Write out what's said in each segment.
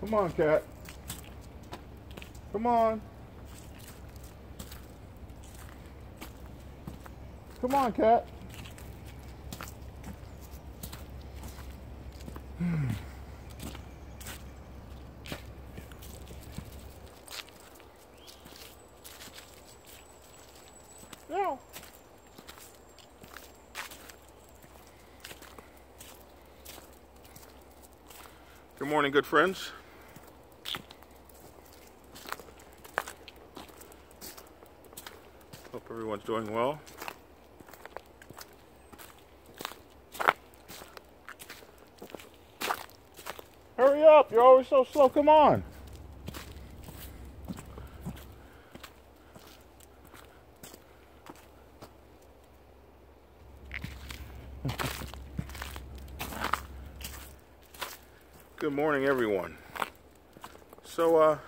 Come on, cat. Come on. Come on, cat. No. Good morning, good friends. Hope everyone's doing well. Hurry up, you're always so slow. Come on. Good morning, everyone. So,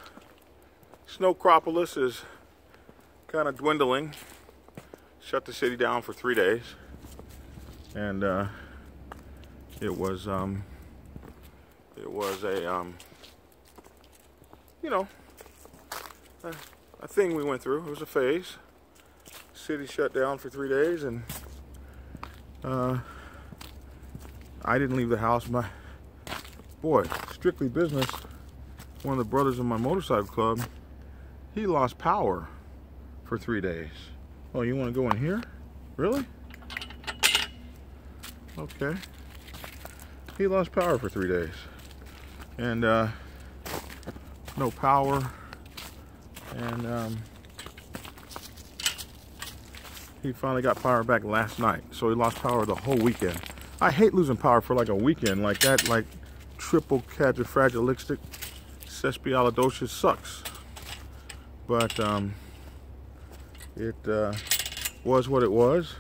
Snowcropolis is kind of dwindling. Shut the city down for 3 days, and it was a you know, a thing we went through. It was a phase. City shut down for 3 days, and I didn't leave the house. My boy, strictly business. One of the brothers in my motorcycle club, he lost power for 3 days. Oh, you want to go in here? Really? Okay. He lost power for 3 days. And no power. And he finally got power back last night. So he lost power the whole weekend. I hate losing power for like a weekend like that. Like triple quadrifragilistic sespialidocious sucks. But it was what it was,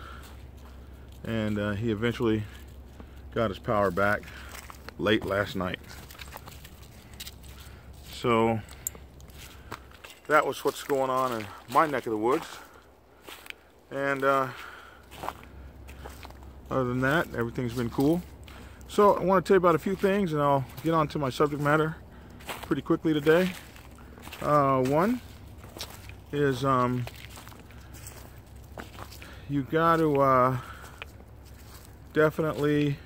and he eventually got his power back late last night. So that was what's going on in my neck of the woods. And other than that, everything's been cool. So I want to tell you about a few things, and I'll get on to my subject matter pretty quickly today. One is you got to definitely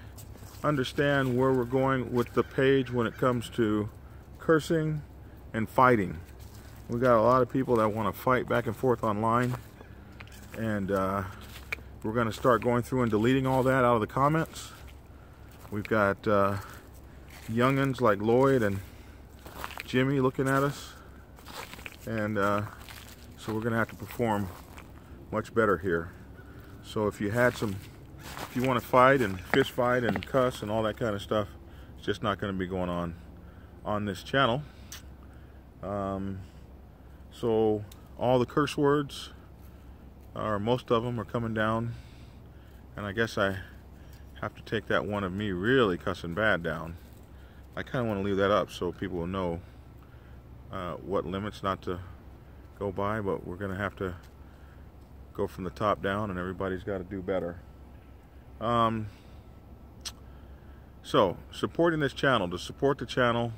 understand where we're going with the page when it comes to cursing and fighting. We got a lot of people that want to fight back and forth online, and we're going to start going through and deleting all that out of the comments. We've got youngins like Lloyd and Jimmy looking at us, and so we're going to have to perform much better here. So if you want to fight and fist fight and cuss and all that kind of stuff, it's just not going to be going on this channel. So all the curse words, or most of them, are coming down, and I guess I have to take that one of me really cussing bad down. I kind of want to leave that up so people will know what limits not to go by, but we're going to have to go from the top down, and everybody's got to do better. So supporting this channel, to support the channel,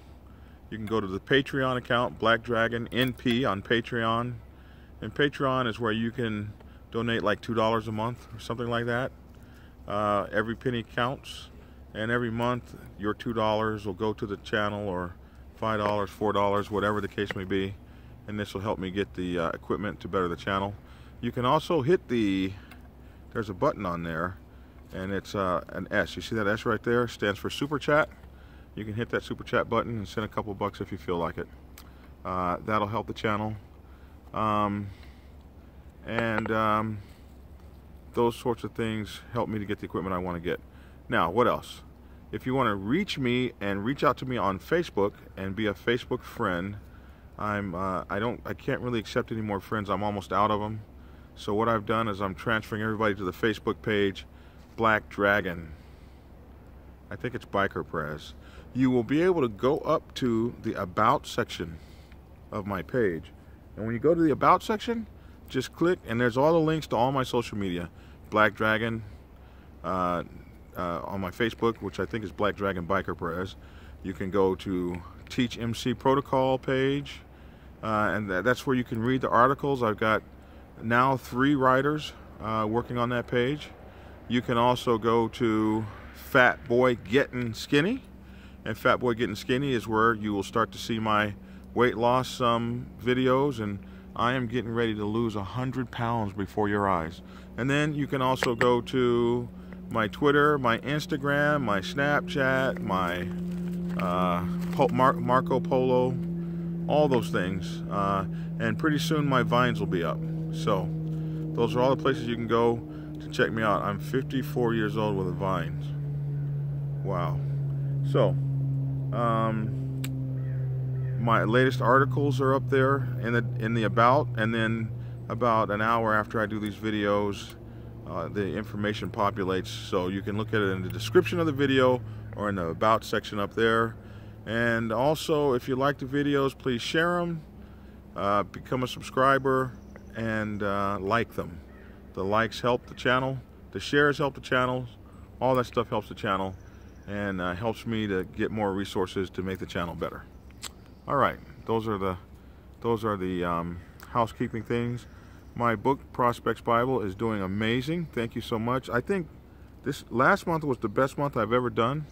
you can go to the Patreon account, Black Dragon NP on Patreon, and Patreon is where you can donate like $2 a month or something like that. Every penny counts, and every month your $2 will go to the channel, or $5, $4, whatever the case may be, and this will help me get the equipment to better the channel. You can also hit there's a button on there, and it's an S. You see that S right there? Stands for Super Chat. You can hit that Super Chat button and send a couple bucks if you feel like it. That'll help the channel. Those sorts of things help me to get the equipment I want to get. Now, what else? If you want to reach me and reach out to me on Facebook and be a Facebook friend, I can't really accept any more friends. I'm almost out of them. So what I've done is I'm transferring everybody to the Facebook page, Black Dragon. I think it's Biker Prez. You will be able to go up to the About section of my page. And when you go to the About section, just click, and there's all the links to all my social media. Black Dragon on my Facebook, which I think is Black Dragon Biker Prez. You can go to Teach MC Protocol page, and that's where you can read the articles. I've got now 3 writers working on that page. You can also go to Fat Boy Getting Skinny, and Fat Boy Getting Skinny is where you will start to see my weight loss videos, and I am getting ready to lose 100 pounds before your eyes. And then you can also go to my Twitter, my Instagram, my Snapchat, my Marco Polo, all those things, and pretty soon my Vines will be up. So those are all the places you can go to check me out. I'm 54 years old with a Vines. Wow. So my latest articles are up there in the about, and then about an hour after I do these videos, the information populates, so you can look at it in the description of the video or in the about section up there. And also, if you like the videos, please share them, become a subscriber, and like them. The likes help the channel, the shares help the channel, all that stuff helps the channel, and helps me to get more resources to make the channel better. All right, those are the housekeeping things. My book, Prospects Bible, is doing amazing. Thank you so much. I think this last month was the best month I've ever done,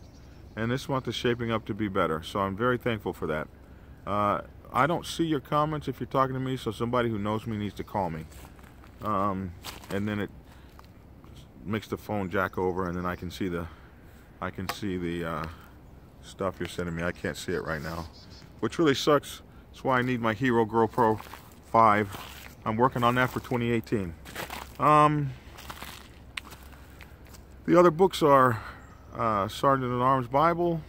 and this month is shaping up to be better. So I'm very thankful for that. I don't see your comments if you're talking to me, so somebody who knows me needs to call me. And then it makes the phone jack over, and then I can see the stuff you're sending me. I can't see it right now, which really sucks. That's why I need my Hero GoPro 5. I'm working on that for 2018. The other books are Sergeant at Arms Bible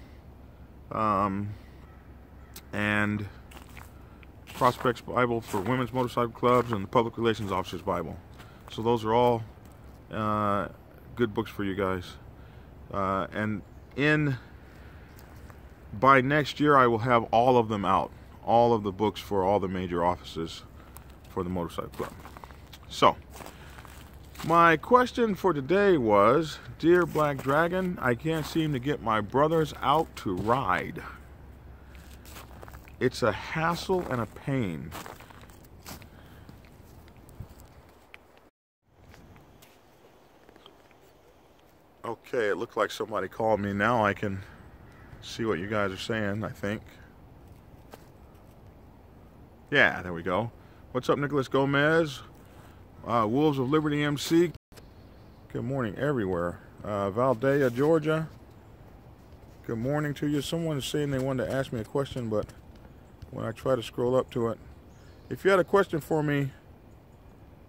and Prospects Bible for Women's Motorcycle Clubs, and the Public Relations Officers Bible. So those are all good books for you guys. And by next year, I will have all of them out. All of the books for all the major offices for the motorcycle club. So, my question for today was, Dear Black Dragon, I can't seem to get my brothers out to ride. It's a hassle and a pain. Okay, it looked like somebody called me. Now I can see what you guys are saying, I think. Yeah, there we go. What's up, Nicholas Gomez? Wolves of Liberty MC. Good morning everywhere. Valdea, Georgia. Good morning to you. Someone is saying they wanted to ask me a question, but when I try to scroll up to it. If you had a question for me,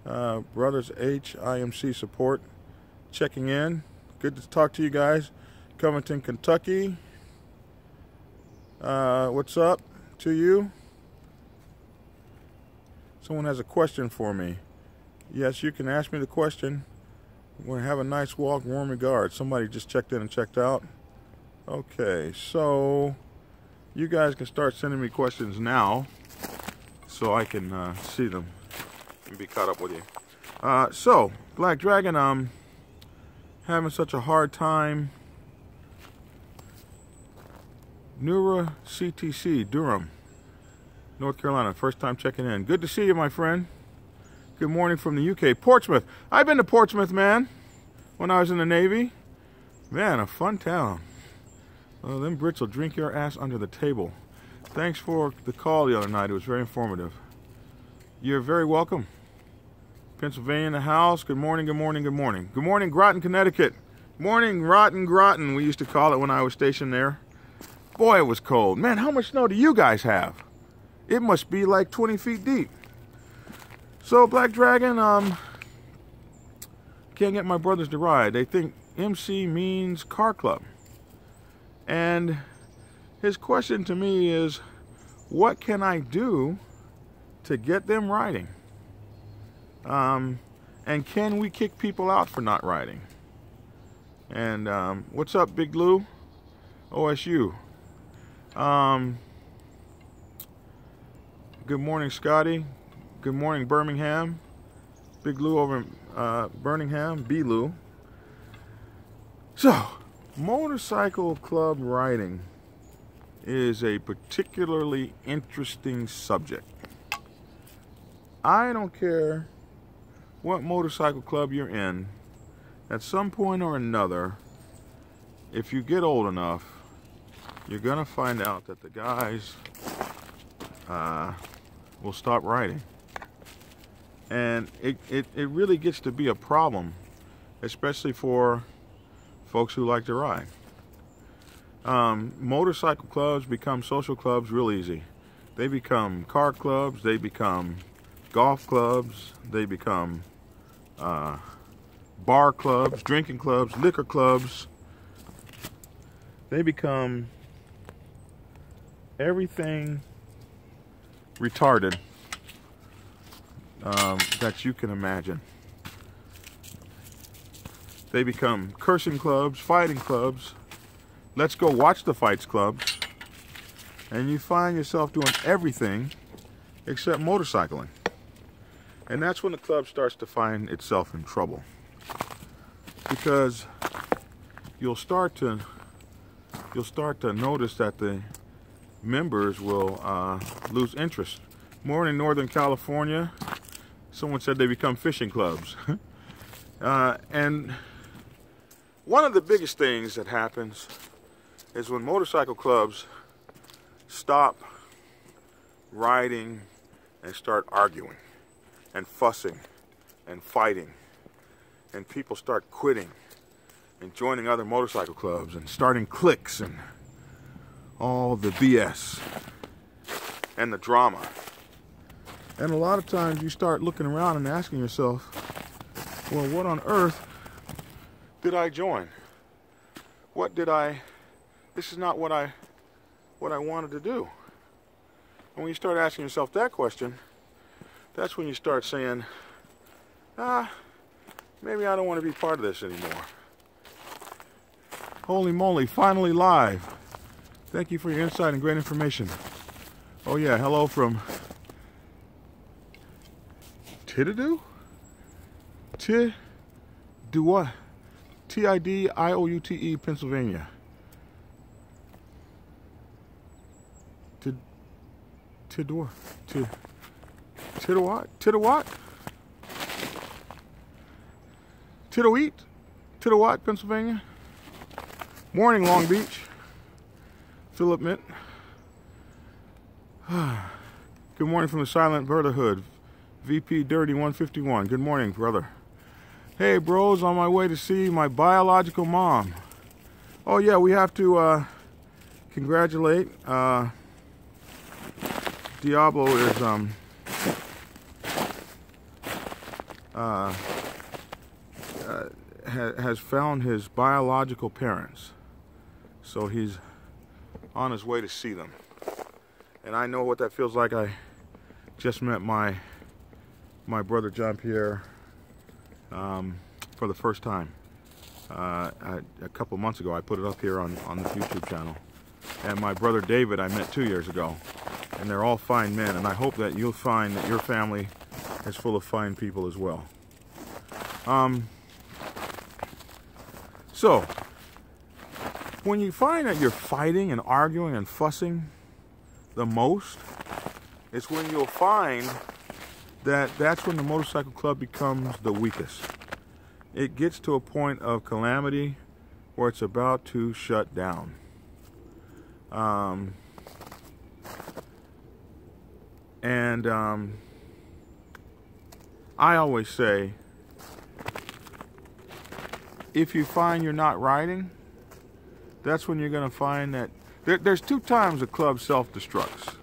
Brothers HIMC support, checking in. Good to talk to you guys. Covington, Kentucky. What's up to you? Someone has a question for me. Yes, you can ask me the question. We're going to have a nice walk. Warm regards. Somebody just checked in and checked out. Okay, so you guys can start sending me questions now so I can see them and be caught up with you. So, Black Dragon, I'm having such a hard time. Neura CTC, Durham, North Carolina, first time checking in. Good to see you, my friend. Good morning from the UK. Portsmouth. I've been to Portsmouth, man, when I was in the Navy. Man, a fun town. Well, them Brits will drink your ass under the table. Thanks for the call the other night. It was very informative. You're very welcome. Pennsylvania in the house. Good morning, good morning, good morning. Good morning, Groton, Connecticut. Morning, Groton, we used to call it when I was stationed there. Boy, it was cold. Man, how much snow do you guys have? It must be like 20 feet deep. So, Black Dragon, can't get my brothers to ride. They think MC means car club. And his question to me is, what can I do to get them riding? And can we kick people out for not riding? And what's up, Big Lou? OSU. Good morning, Scotty. Good morning, Birmingham. Big Lou over in Birmingham. B. Lou. So, motorcycle club riding. is a particularly interesting subject. I don't care what motorcycle club you're in, at some point or another, if you get old enough, you're gonna find out that the guys will stop riding. And it really gets to be a problem, especially for folks who like to ride. Motorcycle clubs become social clubs real easy. They become car clubs, they become golf clubs, they become bar clubs, drinking clubs, liquor clubs. They become everything retarded that you can imagine. They become cursing clubs, fighting clubs, let's go watch the fights clubs, and you find yourself doing everything except motorcycling. And that's when the club starts to find itself in trouble, because you'll start to notice that the members will lose interest. More in Northern California, someone said they become fishing clubs. And one of the biggest things that happens is when motorcycle clubs stop riding and start arguing and fussing and fighting, and people start quitting and joining other motorcycle clubs and starting cliques and all the BS and the drama. And a lot of times you start looking around and asking yourself, well, what on earth did I join? This is not what I wanted to do. And when you start asking yourself that question, that's when you start saying, maybe I don't want to be part of this anymore. Holy moly, finally live. Thank you for your insight and great information. Oh yeah, hello from Tididoo? Tidioute, Tidioute, Pennsylvania. Tidioute, Pennsylvania. Morning, Long Beach. Philip Mint. Good morning from the Silent Brotherhood. VP Dirty 151. Good morning, brother. Hey, bros, on my way to see my biological mom. Oh, yeah, we have to congratulate. Diablo is has found his biological parents, so he's on his way to see them. And I know what that feels like. I just met my brother John Pierre for the first time. A couple months ago, I put it up here on the YouTube channel. And my brother David I met 2 years ago. And they're all fine men, and I hope that you'll find that your family is full of fine people as well. So, when you find that you're fighting and arguing and fussing the most, it's when you'll find that that's when the motorcycle club becomes the weakest. It gets to a point of calamity where it's about to shut down. I always say, if you find you're not riding, that's when you're going to find that there's 2 times a club self-destructs.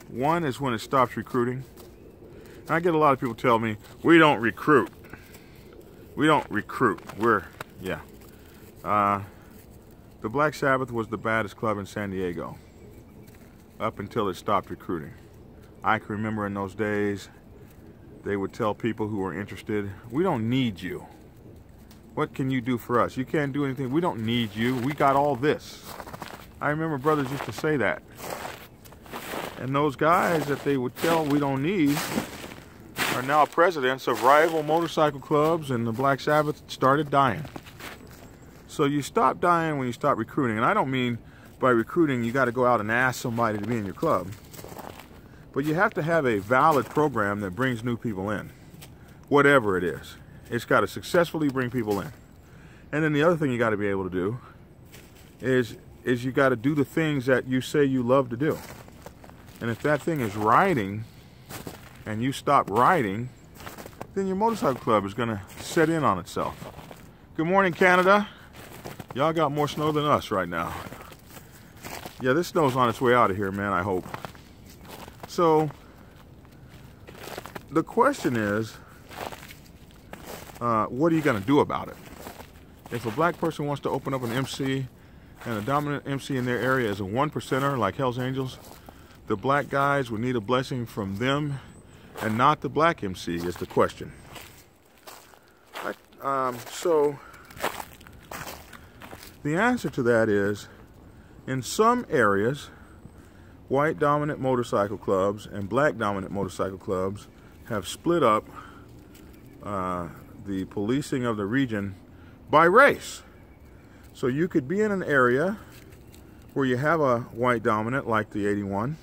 One is when it stops recruiting. And I get a lot of people tell me, we don't recruit. We don't recruit. The Black Sabbath was the baddest club in San Diego up until it stopped recruiting. I can remember in those days, they would tell people who were interested, we don't need you. What can you do for us? You can't do anything. We don't need you. We got all this. I remember brothers used to say that. And those guys that they would tell we don't need are now presidents of rival motorcycle clubs, and the Black Sabbath started dying. So you stop dying when you stop recruiting. And I don't mean by recruiting, you got to go out and ask somebody to be in your club. But you have to have a valid program that brings new people in, whatever it is. It's got to successfully bring people in. And then the other thing you got to be able to do is you got to do the things that you say you love to do. And if that thing is riding, and you stop riding, then your motorcycle club is going to set in on itself. Good morning, Canada. Y'all got more snow than us right now. Yeah, this snow's on its way out of here, man, I hope. So, the question is, what are you going to do about it? If a black person wants to open up an MC, and the dominant MC in their area is a 1%er like Hell's Angels, the black guys would need a blessing from them and not the black MC is the question. So the answer to that is, in some areas, white dominant motorcycle clubs and black dominant motorcycle clubs have split up the policing of the region by race. So you could be in an area where you have a white dominant like the 81,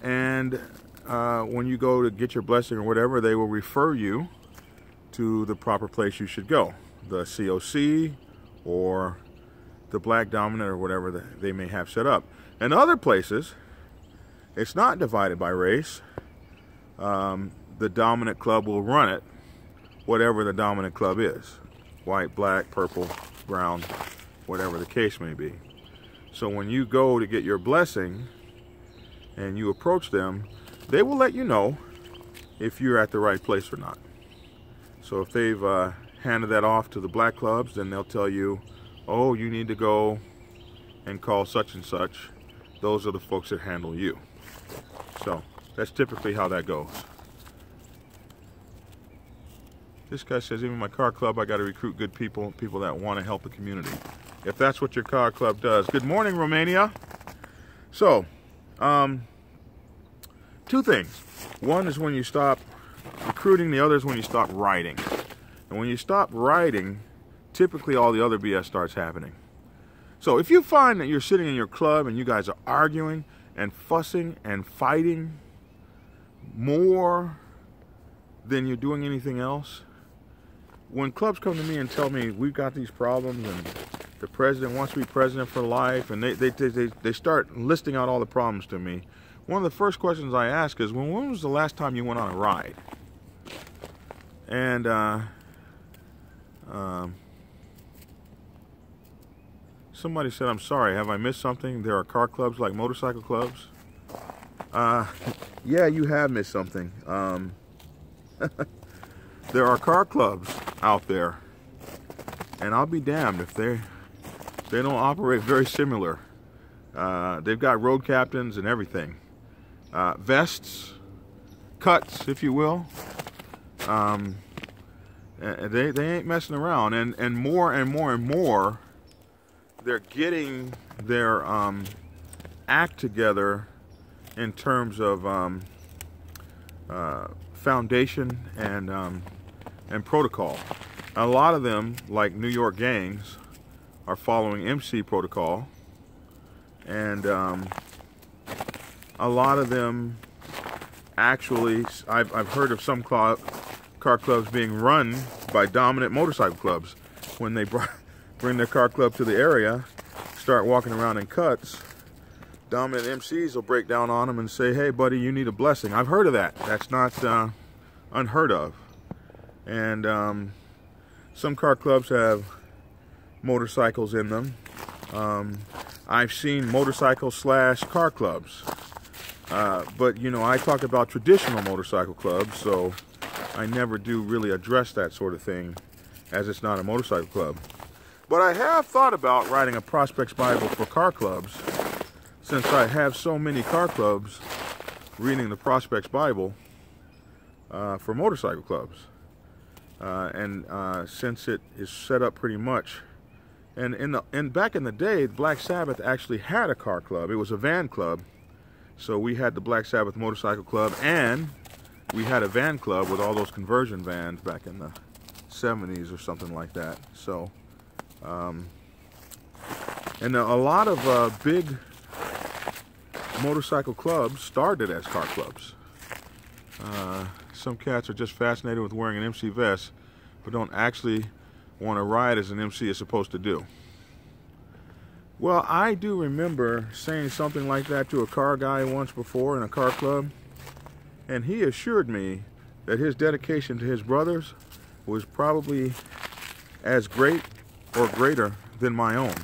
and when you go to get your blessing or whatever, they will refer you to the proper place you should go, the COC or the black dominant or whatever they may have set up. In other places, it's not divided by race. The dominant club will run it, whatever the dominant club is. White, black, purple, brown, whatever the case may be. So when you go to get your blessing and you approach them, they will let you know if you're at the right place or not. So if they've handed that off to the black clubs, then they'll tell you, oh, you need to go and call such and such. Those are the folks that handle you. So that's typically how that goes. This guy says, even my car club, I got to recruit good people, people that want to help the community. If that's what your car club does. Good morning, Romania. So, two things. One is when you stop recruiting, the other is when you stop riding. And when you stop riding, typically all the other BS starts happening. So if you find that you're sitting in your club and you guys are arguing and fussing and fighting more than you're doing anything else, when clubs come to me and tell me we've got these problems and the president wants to be president for life, and they start listing out all the problems to me, one of the first questions I ask is, when was the last time you went on a ride? And somebody said, I'm sorry, have I missed something? There are car clubs like motorcycle clubs? Yeah, you have missed something. There are car clubs out there, and I'll be damned if they don't operate very similar. They've got road captains and everything. Vests, cuts, if you will. They ain't messing around, and more and more and more, they're getting their act together in terms of foundation and protocol. A lot of them, like New York gangs, are following MC protocol, and a lot of them actually, I've heard of some car clubs being run by dominant motorcycle clubs. When they bring their car club to the area, start walking around in cuts, dominant MCs will break down on them and say, hey buddy, you need a blessing. I've heard of that. That's not unheard of. And some car clubs have motorcycles in them. I've seen motorcycle / car clubs. But you know, I talk about traditional motorcycle clubs, so I never do really address that sort of thing, as it's not a motorcycle club. But I have thought about writing a Prospects Bible for car clubs, since I have so many car clubs reading the Prospects Bible for motorcycle clubs. Since it is set up pretty much, and back in the day, Black Sabbath actually had a car club. It was a van club. So we had the Black Sabbath Motorcycle Club, and we had a van club with all those conversion vans back in the 70s or something like that. So And a lot of big motorcycle clubs started as car clubs. Some cats are just fascinated with wearing an MC vest, but don't actually want to ride as an MC is supposed to do. Well, I do remember saying something like that to a car guy once before in a car club, and he assured me that his dedication to his brothers was probably as great or greater than my own.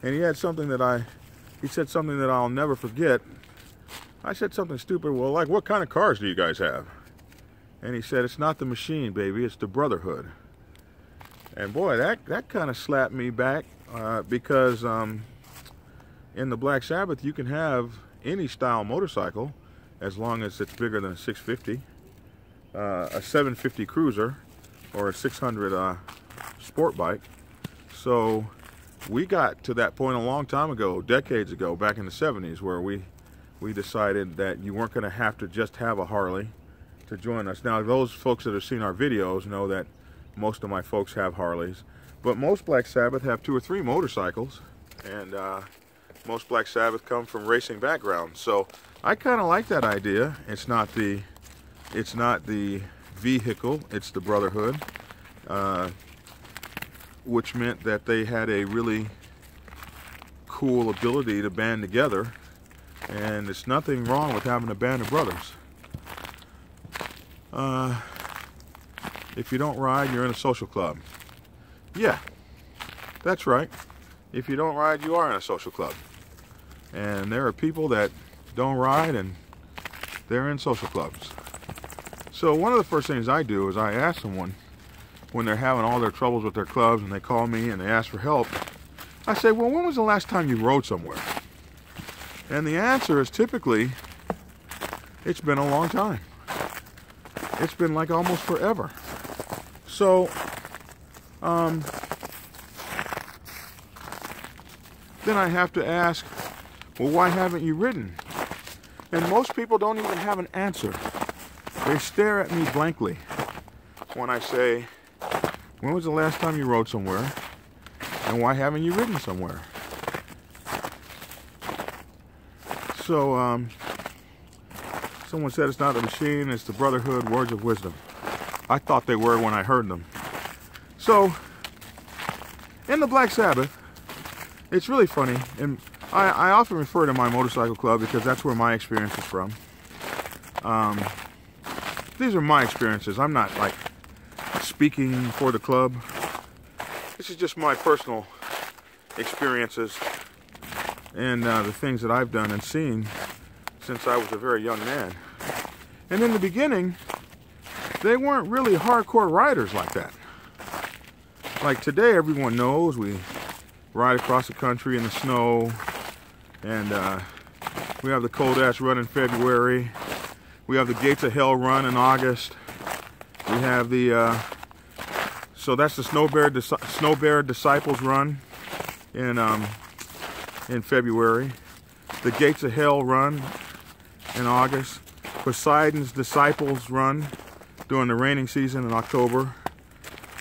And he said something that I'll never forget. I said something stupid, well, like, what kind of cars do you guys have? And he said, it's not the machine, baby, it's the brotherhood. And boy, that kind of slapped me back, because in the Black Sabbath, you can have any style motorcycle as long as it's bigger than a 650, a 750 cruiser, or a 600 sport bike. So we got to that point a long time ago, decades ago, back in the 70s, where we decided that you weren't going to have to just have a Harley to join us. Now, those folks that have seen our videos know that most of my folks have Harleys, but most Black Sabbath have 2 or 3 motorcycles, and most Black Sabbath come from racing backgrounds. So I kind of like that idea. It's not the vehicle, it's the brotherhood, which meant that they had a really cool ability to band together, and there's nothing wrong with having a band of brothers. If you don't ride, you're in a social club. Yeah, that's right. If you don't ride, you are in a social club. And there are people that don't ride and they're in social clubs. So one of the first things I do is I ask someone when they're having all their troubles with their clubs and they call me and they ask for help. I say, well, when was the last time you rode somewhere? And the answer is typically, it's been a long time. It's been like almost forever. So, then I have to ask, well, why haven't you ridden? And most people don't even have an answer. They stare at me blankly when I say, when was the last time you rode somewhere? And why haven't you ridden somewhere? So, someone said it's not the machine, it's the brotherhood, words of wisdom. I thought they were when I heard them. So, in the Black Sabbath, it's really funny, and I often refer to my motorcycle club because that's where my experience is from. These are my experiences. I'm not like speaking for the club. This is just my personal experiences and the things that I've done and seen since I was a very young man. And in the beginning, they weren't really hardcore riders like that. Like today, everyone knows we ride across the country in the snow, and we have the Cold Ash Run in February. We have the Gates of Hell Run in August. We have the, so that's the Snow Bear Disciples Run in February. The Gates of Hell Run in August. Poseidon's Disciples Run during the raining season in October,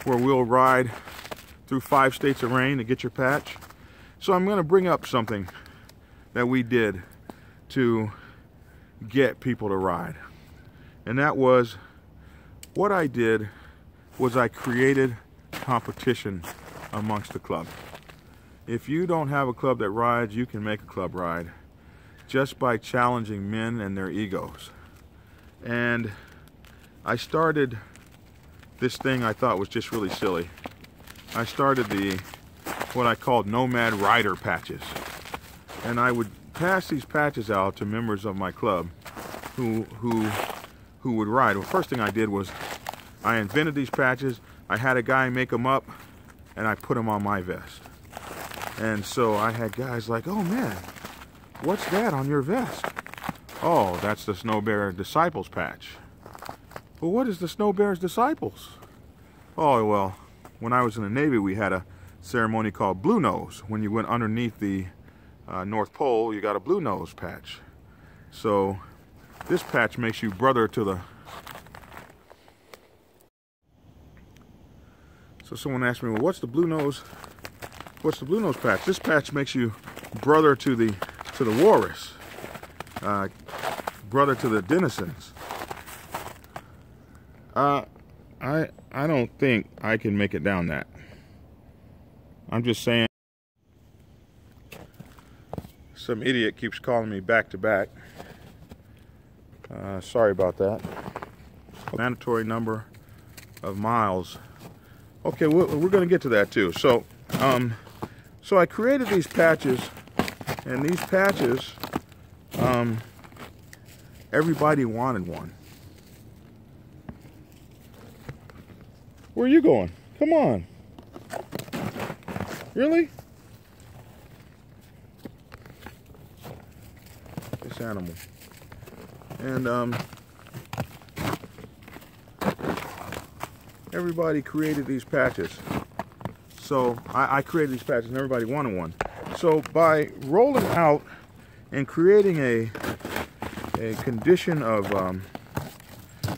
where we'll ride through 5 states of rain to get your patch. So I'm going to bring up something that we did to get people to ride. And that was, what I did was I created competition amongst the club. If you don't have a club that rides, you can make a club ride just by challenging men and their egos. And I started this thing I thought was just really silly. I started what I called Nomad Rider patches. And I would pass these patches out to members of my club who would ride. Well, first thing I did was I invented these patches. I had a guy make them up and I put them on my vest. And so I had guys like, oh man, what's that on your vest? Oh, that's the Snow Bear Disciples patch. Well, what is the Snow Bear's Disciples? Oh, well, when I was in the Navy, we had a ceremony called Blue Nose. When you went underneath the North Pole, you got a Blue Nose patch. So this patch makes you brother to the... So someone asked me, well, what's the Blue Nose What's the blue nose patch? This patch makes you brother to the walrus, brother to the denizens. I don't think I can make it down that. I'm just saying. Some idiot keeps calling me back to back. Sorry about that. Mandatory number of miles. Okay, we're going to get to that too. So I created these patches, and these patches, everybody wanted one. Where are you going? Come on. Really? This animal. And everybody created these patches. So I created these patches and everybody wanted one. So by rolling out and creating a condition of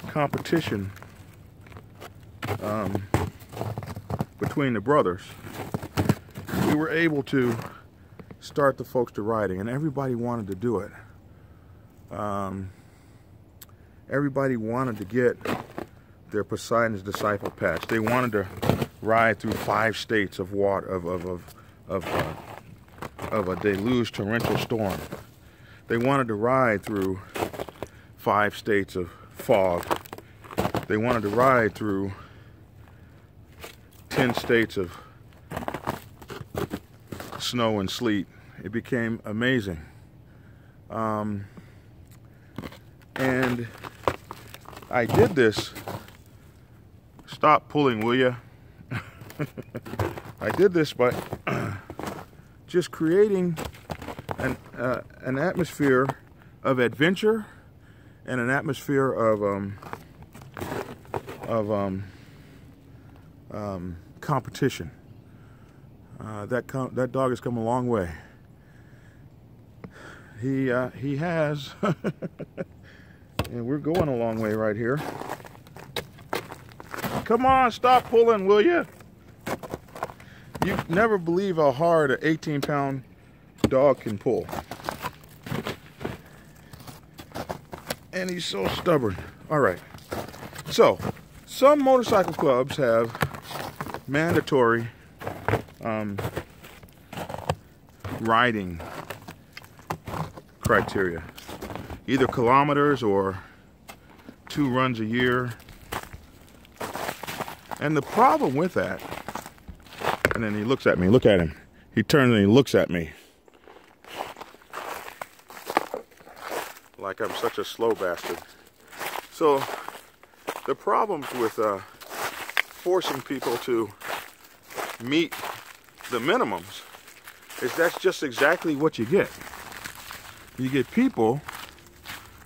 competition between the brothers, we were able to start the folks to riding, and everybody wanted to do it. Everybody wanted to get their Poseidon's Disciple patch. They wanted to ride through 5 states of water, of a deluge torrential storm. They wanted to ride through 5 states of fog. They wanted to ride through 10 states of snow and sleet. It became amazing. And I did this. Stop pulling, will ya? I did this by just creating an atmosphere of adventure and an atmosphere of competition. That dog has come a long way. He has, and we're going a long way right here. Come on, stop pulling, will you? You never believe how hard an 18-pound dog can pull. And he's so stubborn. All right. So, some motorcycle clubs have mandatory riding criteria. Either kilometers or 2 runs a year. And the problem with that, and then he looks at me, look at him. He turns and he looks at me. Like I'm such a slow bastard. So, the problems with forcing people to meet the minimums is that's just exactly what you get. You get people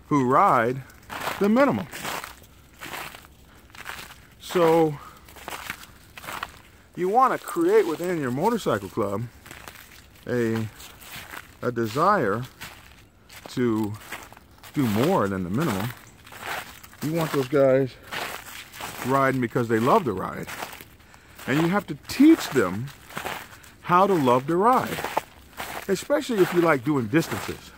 who ride the minimum. So, you want to create within your motorcycle club a desire to do more than the minimum. You want those guys riding because they love to ride. And you have to teach them how to love to ride. Especially if you like doing distances.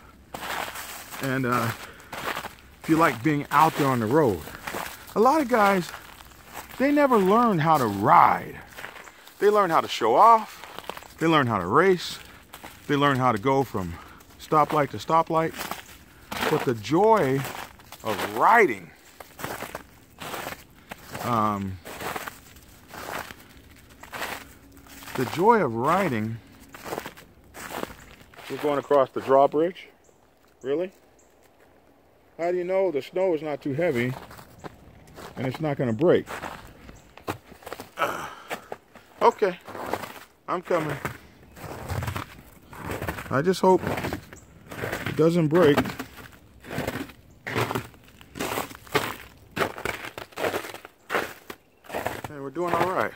And if you like being out there on the road. A lot of guys, they never learn how to ride. They learn how to show off. They learn how to race. They learn how to go from stoplight to stoplight. But the joy of riding, we're going across the drawbridge. Really? How do you know the snow is not too heavy and it's not going to break? Okay, I'm coming. I just hope it doesn't break. And we're doing all right.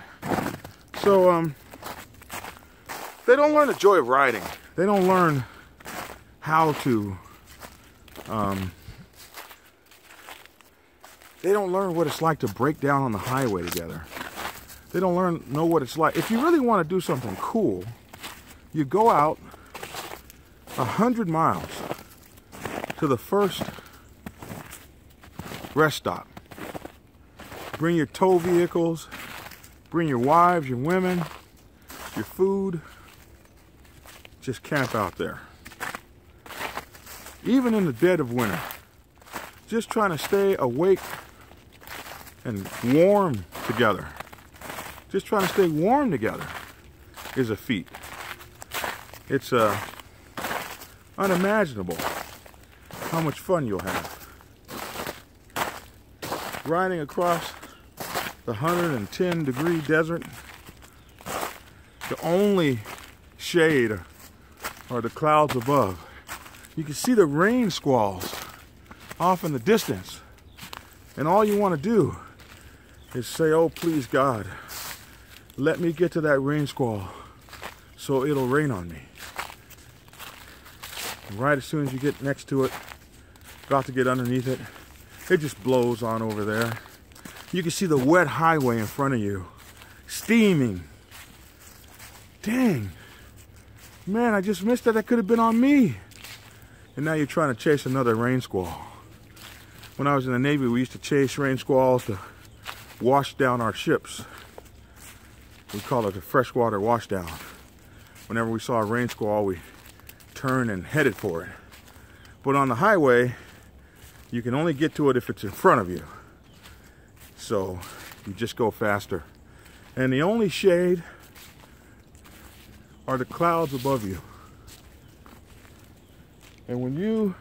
So, they don't learn the joy of riding. They don't learn how to, they don't learn what it's like to break down on the highway together. They don't know what it's like. If you really want to do something cool, You go out 100 miles to the first rest stop. Bring your tow vehicles, bring your wives, your women, your food. Just camp out there. Even in the dead of winter, just trying to stay awake and warm together. Just trying to stay warm together is a feat. It's unimaginable how much fun you'll have. Riding across the 110-degree desert, the only shade are the clouds above. You can see the rain squalls off in the distance, and all you want to do is say, oh please God, let me get to that rain squall so it'll rain on me. And right as soon as you get next to it, about to get underneath it, it just blows on over there. You can see the wet highway in front of you, steaming. Dang, man, I just missed that. That could have been on me. And now you're trying to chase another rain squall. When I was in the Navy, we used to chase rain squalls to wash down our ships. We call it a freshwater washdown. Whenever we saw a rain squall, we turned and headed for it. But on the highway, you can only get to it if it's in front of you. So you just go faster. And the only shade are the clouds above you. And when you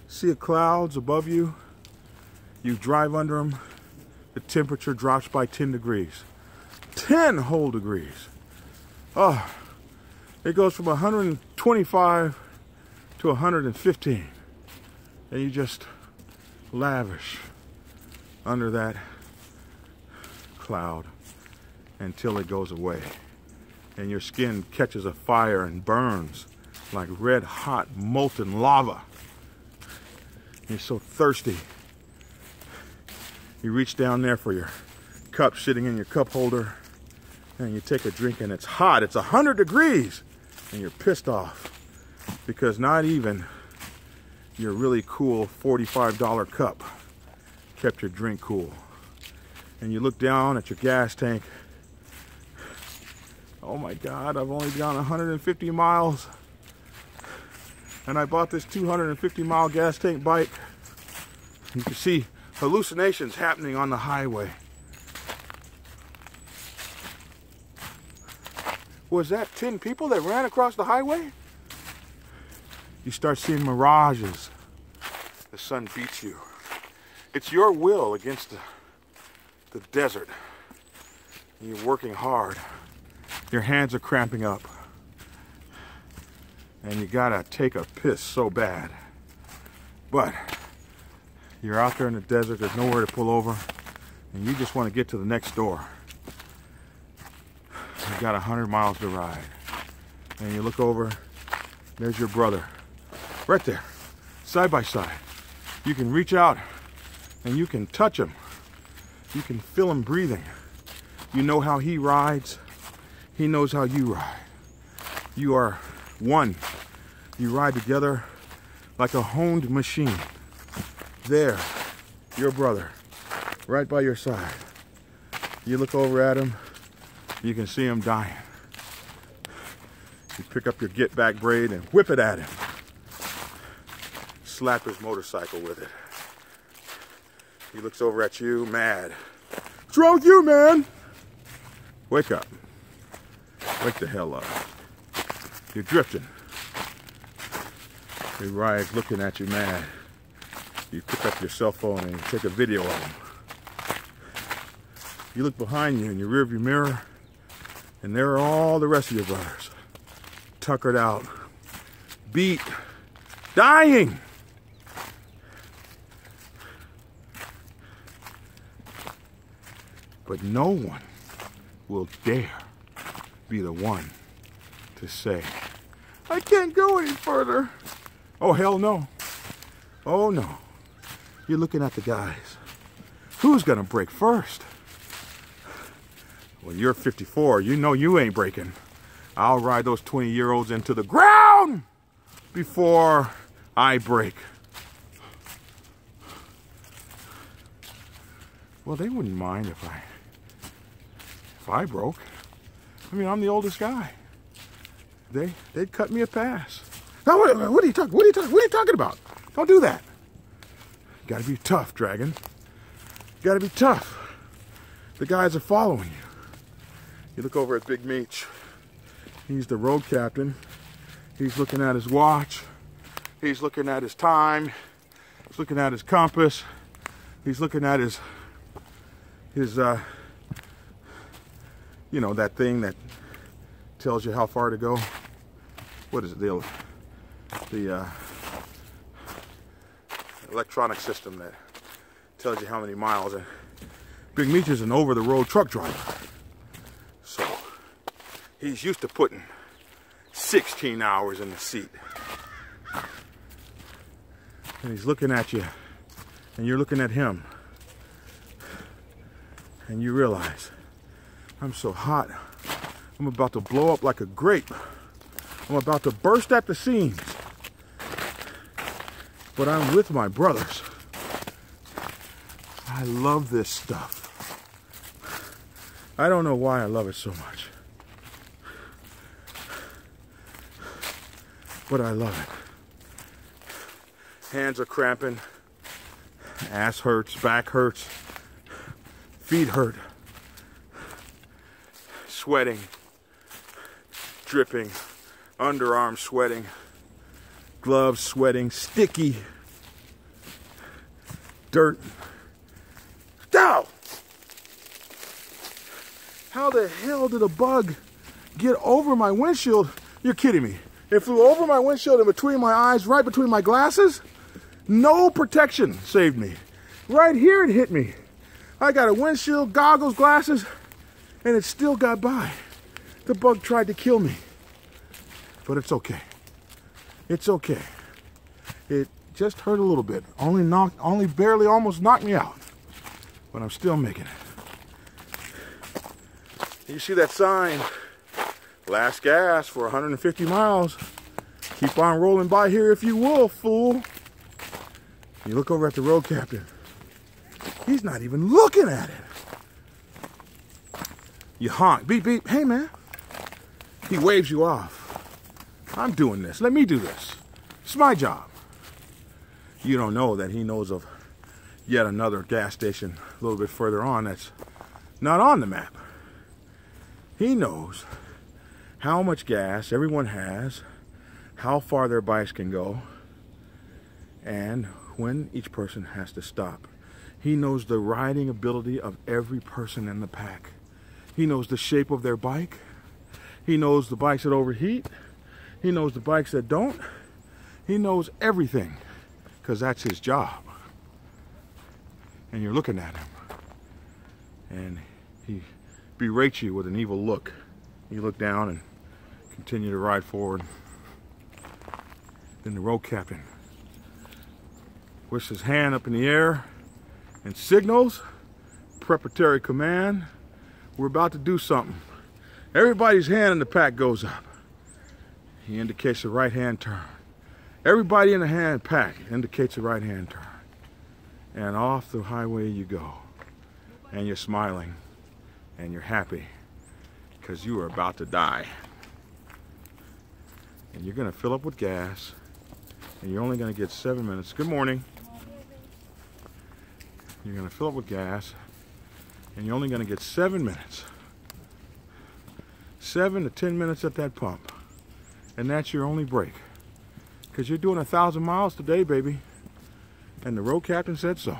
see the clouds above you, you drive under them, the temperature drops by 10 degrees. 10 whole degrees. Oh, it goes from 125 to 115. And you just lavish under that cloud until it goes away. And your skin catches a fire and burns like red hot molten lava. You're so thirsty. You reach down there for your cup sitting in your cup holder and you take a drink and it's hot. It's 100 degrees and you're pissed off because not even your really cool $45 cup kept your drink cool. And you look down at your gas tank. Oh my God, I've only gone 150 miles and I bought this 250-mile gas tank bike. You can see hallucinations happening on the highway. Was that 10 people that ran across the highway? You start seeing mirages. The sun beats you. It's your will against the desert. You're working hard. Your hands are cramping up. And you gotta take a piss so bad. But you're out there in the desert, there's nowhere to pull over, and you just want to get to the next door. You've got 100 miles to ride. And you look over, there's your brother. Right there, side by side. You can reach out and you can touch him. You can feel him breathing. You know how he rides. He knows how you ride. You are one. You ride together like a honed machine. There, your brother, right by your side. You look over at him, you can see him dying. You pick up your get back braid and whip it at him. Slap his motorcycle with it. He looks over at you, mad. What's wrong with you, man? Wake up. Wake the hell up. You're drifting. He rides looking at you mad. You pick up your cell phone and you take a video of him. You look behind you in your rearview mirror and there are all the rest of your brothers. Tuckered out, beat, dying. But no one will dare be the one to say, I can't go any further. Oh, hell no. Oh, no. You're looking at the guys. Who's going to break first? When you're 54, you know you ain't breaking. I'll ride those 20-year-olds into the ground before I break. Well, they wouldn't mind if I broke. I mean, I'm the oldest guy. They'd cut me a pass. Now, what are you talking about? Don't do that. You gotta be tough, Dragon. You gotta be tough. The guys are following you. You look over at Big Meech. He's the road captain. He's looking at his watch. He's looking at his time. He's looking at his compass. He's looking at his you know, that thing that tells you how far to go. What is it? The electronic system that tells you how many miles. And Big Meech is an over-the-road truck driver. So he's used to putting 16 hours in the seat. And he's looking at you, and you're looking at him. And you realize, I'm so hot, I'm about to blow up like a grape. I'm about to burst at the seams. But I'm with my brothers. I love this stuff. I don't know why I love it so much. But I love it. Hands are cramping. Ass hurts, back hurts. Feet hurt. Sweating. Dripping. Underarms sweating. Gloves sweating. Sticky. Dirt. Ow! How the hell did a bug get over my windshield? You're kidding me. It flew over my windshield and between my eyes, right between my glasses. No protection saved me. Right here it hit me. I got a windshield, goggles, glasses, and it still got by. The bug tried to kill me. But it's okay. It's okay. It just hurt a little bit. Only barely almost knocked me out. But I'm still making it. You see that sign? Last gas for 150 miles. Keep on rolling by here if you will, fool. You look over at the road captain. He's not even looking at it. You honk, beep, beep. Hey, man. He waves you off. I'm doing this. Let me do this. It's my job. You don't know that he knows of yet another gas station a little bit further on that's not on the map. He knows how much gas everyone has, how far their bikes can go, and when each person has to stop. He knows the riding ability of every person in the pack. He knows the shape of their bike. He knows the bikes that overheat. He knows the bikes that don't. He knows everything, because that's his job. And you're looking at him, and he berates you with an evil look. You look down and continue to ride forward. Then the road captain whisks his hand up in the air and signals, preparatory command, we're about to do something. Everybody's hand in the pack goes up. He indicates a right-hand turn. Everybody in the pack indicates a right-hand turn. And off the highway you go. And you're smiling. And you're happy. Because you are about to die. And you're going to fill up with gas. And you're only going to get 7 minutes. Good morning. You're going to fill up with gas. And you're only going to get 7 minutes. 7 to 10 minutes at that pump. And that's your only break. Because you're doing 1,000 miles today, baby. And the road captain said so.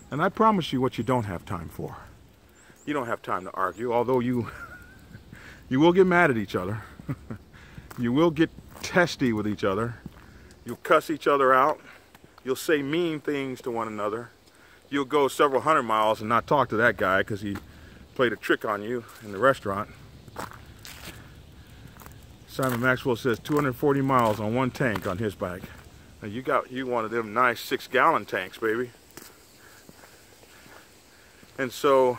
And I promise you what you don't have time for. You don't have time to argue, although you will get mad at each other. You will get testy with each other. You'll cuss each other out. You'll say mean things to one another. You'll go several hundred miles and not talk to that guy because he played a trick on you in the restaurant. Simon Maxwell says 240 miles on one tank on his bike. Now you got one of them nice 6-gallon tanks, baby. And so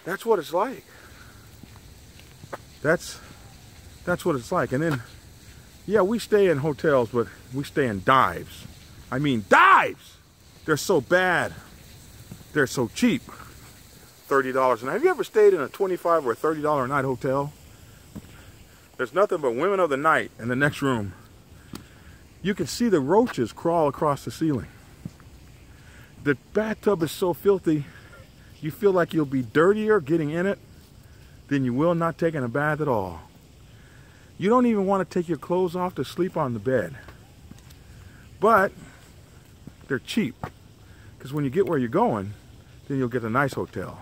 that's what it's like. That's what it's like. And then, yeah, we stay in hotels, but we stay in dives. I mean, dives! They're so bad. They're so cheap. $30 a night. Have you ever stayed in a $25 or $30 a night hotel? There's nothing but women of the night in the next room. You can see the roaches crawl across the ceiling. The bathtub is so filthy, you feel like you'll be dirtier getting in it than you will not taking a bath at all. You don't even want to take your clothes off to sleep on the bed. But they're cheap, because when you get where you're going, then you'll get a nice hotel.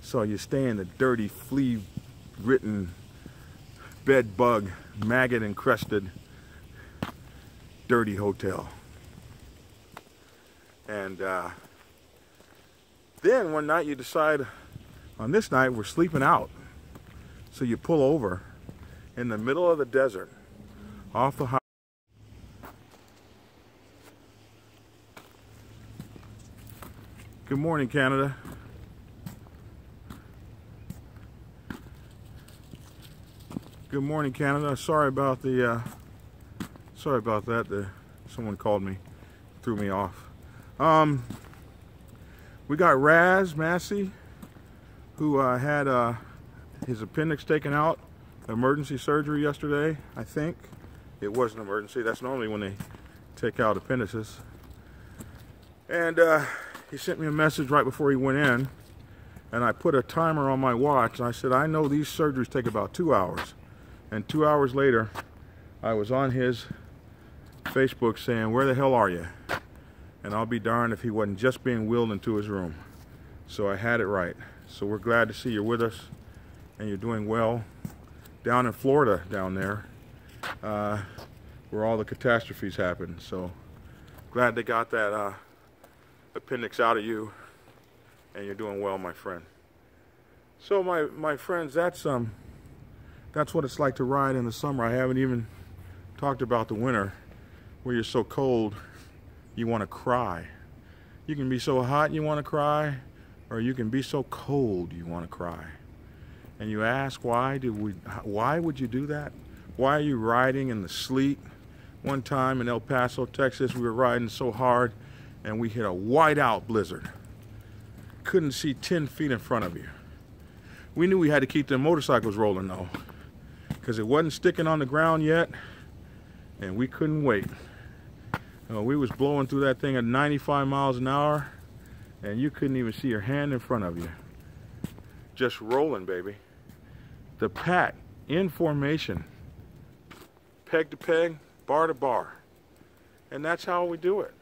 So you stay in the dirty, flea-ridden, bed bug, maggot-encrusted, dirty hotel. And then one night you decide, on this night we're sleeping out. So you pull over in the middle of the desert, off the highway. Good morning, Canada. Good morning, Canada. Sorry about that. Someone called me, threw me off. We got Raz Massey, who had his appendix taken out, emergency surgery yesterday. I think it was an emergency. That's normally when they take out appendices. And he sent me a message right before he went in, and I put a timer on my watch. And I said, I know these surgeries take about 2 hours. And 2 hours later, I was on his Facebook saying, where the hell are you? And I'll be darned if he wasn't just being wheeled into his room. So I had it right. So we're glad to see you're with us and you're doing well. Down in Florida, down there, where all the catastrophes happen. So glad they got that appendix out of you, and you're doing well, my friend. So my friends, that's what it's like to ride in the summer. I haven't even talked about the winter, where you're so cold you want to cry. You can be so hot you want to cry, or you can be so cold you want to cry. And you ask, why would you do that? Why are you riding in the sleet? One time in El Paso, Texas, we were riding so hard and we hit a whiteout blizzard. Couldn't see 10 feet in front of you. We knew we had to keep the motorcycles rolling though, because it wasn't sticking on the ground yet, and we couldn't wait. We was blowing through that thing at 95 miles an hour, and you couldn't even see your hand in front of you. Just rolling, baby. The pack in formation, peg to peg, bar to bar. And that's how we do it.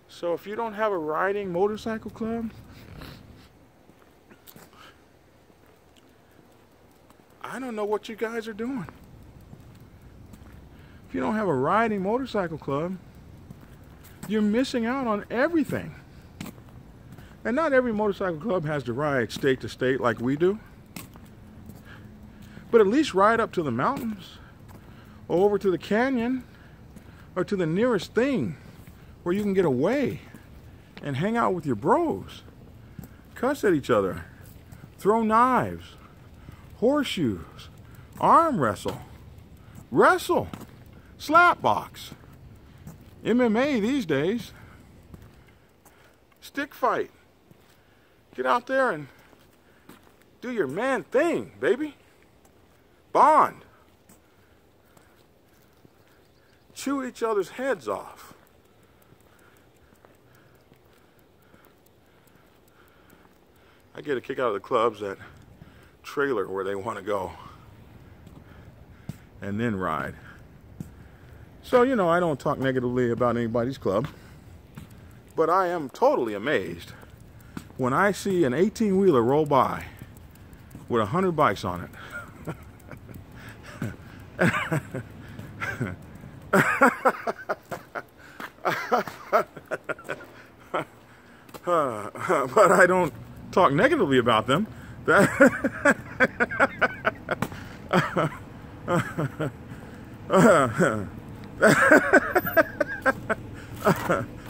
So if you don't have a riding motorcycle club, I don't know what you guys are doing. If you don't have a riding motorcycle club, you're missing out on everything. And not every motorcycle club has to ride state to state like we do. But at least ride up to the mountains, or over to the canyon, or to the nearest thing where you can get away and hang out with your bros, cuss at each other, throw knives, horseshoes, arm wrestle, slap box, MMA these days, stick fight. Get out there and do your man thing, baby. Bond. Chew each other's heads off. I get a kick out of the clubs that trailer where they want to go and then ride. So, you know, I don't talk negatively about anybody's club, but I am totally amazed when I see an 18-wheeler roll by with 100 bikes on it. But I don't talk negatively about them.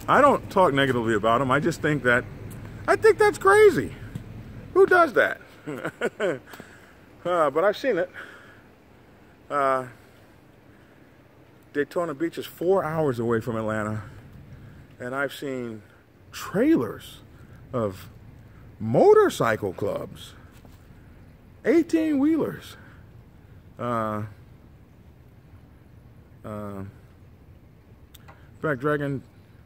I don't talk negatively about them. I just think that's crazy. Who does that? But I've seen it. Daytona Beach is 4 hours away from Atlanta, and I've seen trailers of motorcycle clubs, 18-wheelers. Black Dragon,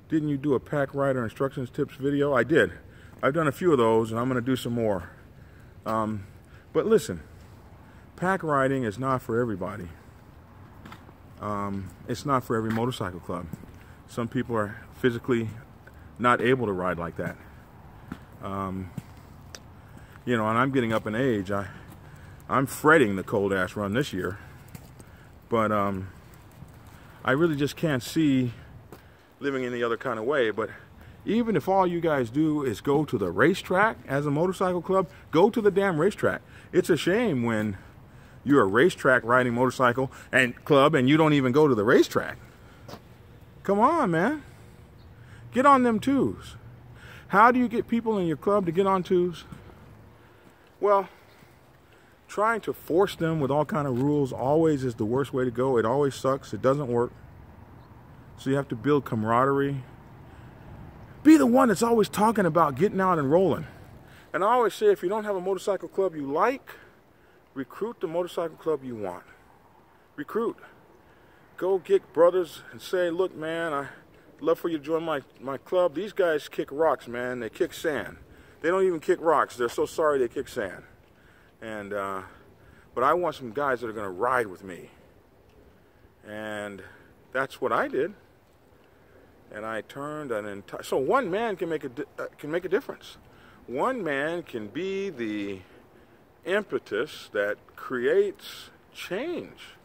didn't you do a pack rider instructions tips video? I did. I've done a few of those, and I'm going to do some more. But listen, pack riding is not for everybody. It's not for every motorcycle club. Some people are physically not able to ride like that. You know, and I'm getting up in age. I'm fretting the cold ash run this year, but I really just can't see living any other kind of way. But even if all you guys do is go to the racetrack as a motorcycle club, go to the damn racetrack. It's a shame when you're a racetrack riding motorcycle and club and you don't even go to the racetrack. Come on, man. Get on them twos. How do you get people in your club to get on twos? Well, trying to force them with all kind of rules always is the worst way to go. It always sucks. It doesn't work. So you have to build camaraderie. Be the one that's always talking about getting out and rolling. And I always say, if you don't have a motorcycle club you like, recruit the motorcycle club you want. Recruit. Go get brothers and say, look, man, I'd love for you to join my club. These guys kick rocks, man. They kick sand. They don't even kick rocks. They're so sorry they kick sand. And but I want some guys that are going to ride with me. And that's what I did. And I turned an entire... So one man can make a difference. One man can be the impetus that creates change.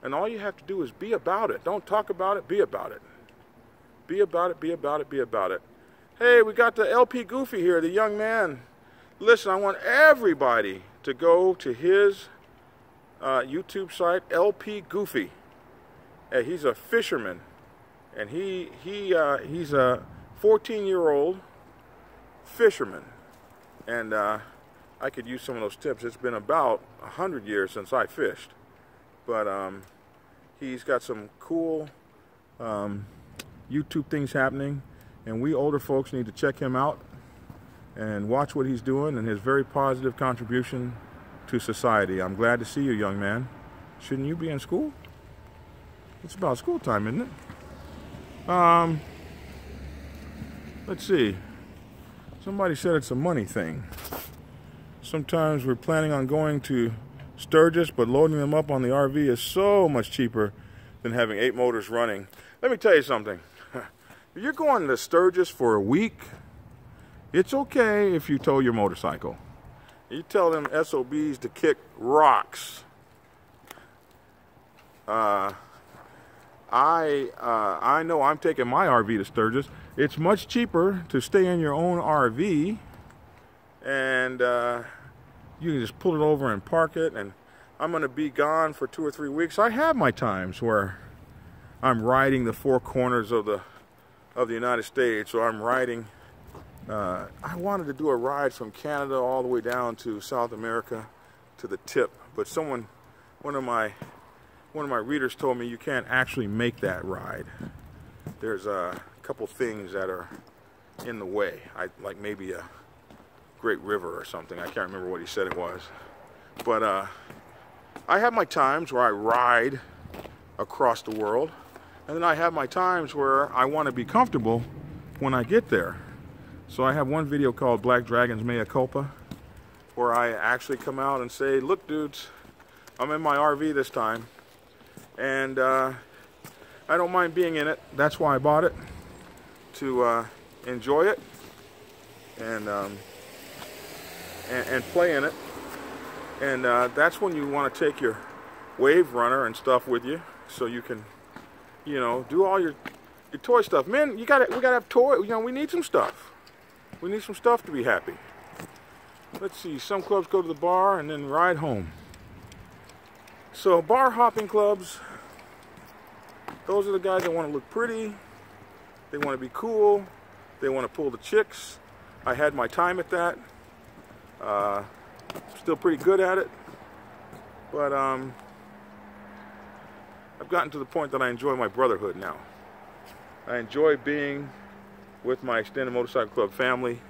And all you have to do is be about it. Don't talk about it, be about it. Be about it, be about it, be about it. Hey, we got the LP Goofy here, the young man. Listen, I want everybody to go to his YouTube site, LP Goofy. He's a fisherman. And he's a 14-year-old fisherman. And I could use some of those tips. It's been about 100 years since I fished. But he's got some cool YouTube things happening. And we older folks need to check him out and watch what he's doing and his very positive contribution to society. I'm glad to see you, young man. Shouldn't you be in school? It's about school time, isn't it? Let's see. Somebody said it's a money thing. Sometimes we're planning on going to Sturgis, but loading them up on the RV is so much cheaper than having 8 motors running. Let me tell you something. If you're going to Sturgis for a week, it's okay if you tow your motorcycle. You tell them SOBs to kick rocks. I know I'm taking my RV to Sturgis. It's much cheaper to stay in your own RV, and you can just pull it over and park it. And I'm going to be gone for 2 or 3 weeks. I have my times where I'm riding the 4 corners of the United States. So I'm riding. I wanted to do a ride from Canada all the way down to South America to the tip, but one of my readers told me you can't actually make that ride. There's a couple things that are in the way, like maybe a great river or something. I can't remember what he said it was. But I have my times where I ride across the world, and then I have my times where I want to be comfortable when I get there. So I have one video called Black Dragon's Mea Culpa, where I actually come out and say, look dudes, I'm in my RV this time. And I don't mind being in it. That's why I bought it, to enjoy it and play in it. And that's when you want to take your wave runner and stuff with you, so you can, you know, do all your toy stuff. Man, we gotta have toy. You know, we need some stuff. We need some stuff to be happy. Let's see. Some clubs go to the bar and then ride home. So bar hopping clubs, those are the guys that want to look pretty, they want to be cool, they want to pull the chicks. I had my time at that, still pretty good at it, But I've gotten to the point that I enjoy my brotherhood now. I enjoy being with my extended motorcycle club family,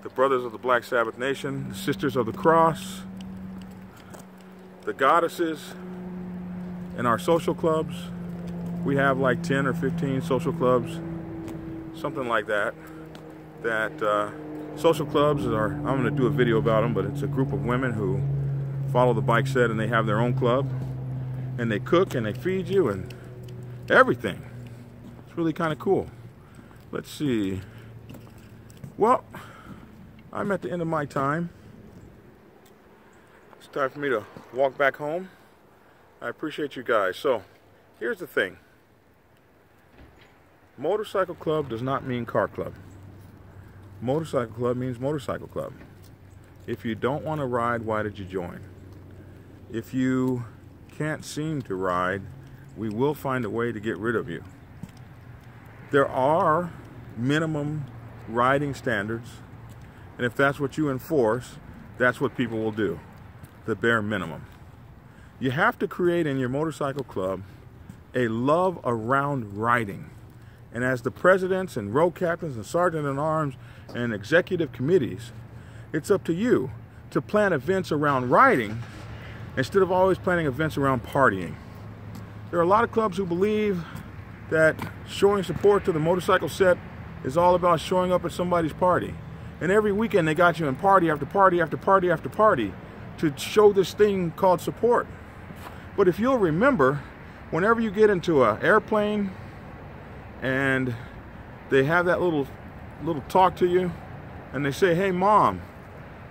the brothers of the Black Sabbath Nation, the sisters of the cross, the goddesses in our social clubs. We have like 10 or 15 social clubs, something like that. Social clubs are, I'm going to do a video about them, but it's a group of women who follow the bike set and they have their own club. And they cook and they feed you and everything. It's really kind of cool. Let's see. Well, I'm at the end of my time. It's time for me to walk back home. I appreciate you guys. So, here's the thing. Motorcycle club does not mean car club. Motorcycle club means motorcycle club. If you don't want to ride, why did you join? If you can't seem to ride, we will find a way to get rid of you. There are minimum riding standards, and if that's what you enforce, that's what people will do, the bare minimum. You have to create in your motorcycle club a love around riding, and as the presidents and road captains and sergeant-at-arms and executive committees, it's up to you to plan events around riding instead of always planning events around partying. There are a lot of clubs who believe that showing support to the motorcycle set is all about showing up at somebody's party. And every weekend they got you in party after party after party after party to show this thing called support. But if you'll remember, whenever you get into an airplane and they have that little talk to you and they say, hey mom,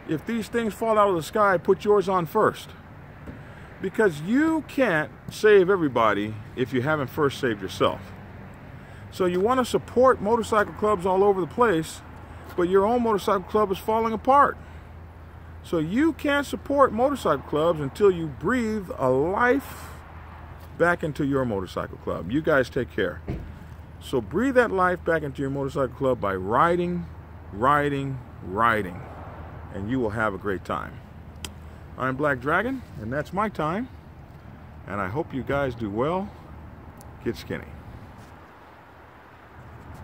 if these things fall out of the sky, put yours on first. Because you can't save everybody if you haven't first saved yourself. So you want to support motorcycle clubs all over the place, but your own motorcycle club is falling apart. So you can't support motorcycle clubs until you breathe a life back into your motorcycle club. You guys take care. So breathe that life back into your motorcycle club by riding, riding, riding, and you will have a great time. I'm Black Dragon, and that's my time, and I hope you guys do well. Get skinny.